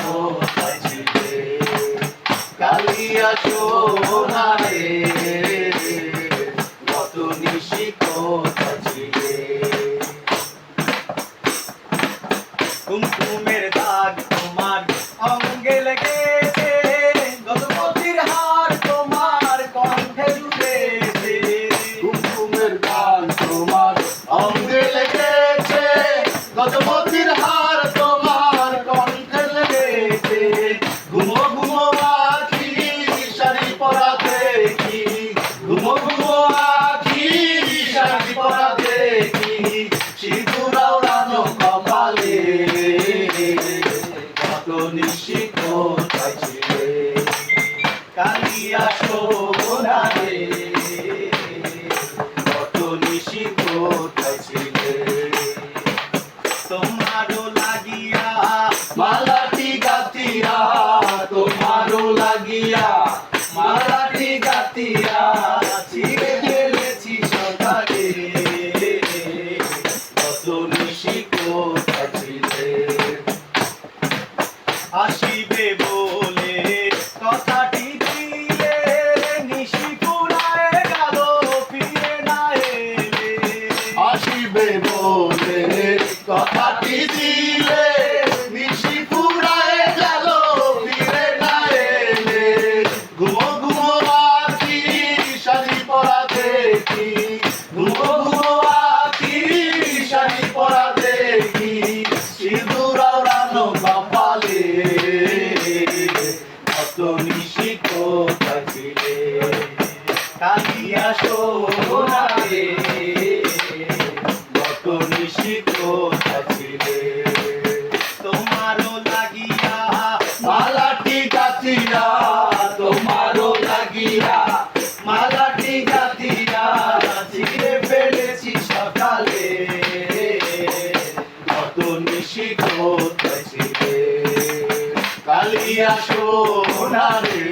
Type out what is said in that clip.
কোথায় ছিলে কালিয়া সোনারে কত নিশি কোথায় ছিলে কুমকুমের দাগ তোমার অঙ্গে লেগেছে গজপতির হার তোমার কণ্ঠে জুড়েছে কুমকুমের দাগ তোমার অঙ্গে লেগেছে গজপতির হার তোমার কণ্ঠে লেগেছে ঘুমো ঘুমো আখি শাড়ি পরা দেখি ঘুমো ঘুমো আখি শাড়ি পরা দেখি সিঁদুর ওড়ানো কপালে কত নিশি কোথায় ছিলে কালিয়া সোনারে কত নিশি কোথায় ছিলে তোমারও লাগিয়া মালাটি গাতিয়া তোমারও লাগিয়া মালাটি গাতিয়া ছিঁড়ে ফেলেছি সকালে কত নিশি কোথায় ছিলে আসিবে বলে কথাটি দিলে নিশি ফুরায় গেল ফিরে না এলে আসিবে বলে কথাটি দিলে নিশি ফুরায় গেল ফিরে না এলে ঘুমো ঘুমো আখি শাড়ি পরা দেখি ঘুমো ঘুমো আখি শাড়ি পরা দেখি সিঁদুর ওড়ানো কপালে কত নিশি কোথায় ছিলে কালিয়া সোনারে কত নিশি কোথায় ছিলে তোমারও লাগিয়া মালাটি গাতিয়া তোমারও লাগিয়া মালাটি গাতিয়া ছিঁড়ে ফেলেছি সকালে কত নিশি কোথায় ছিলে কালিয়া সোনারে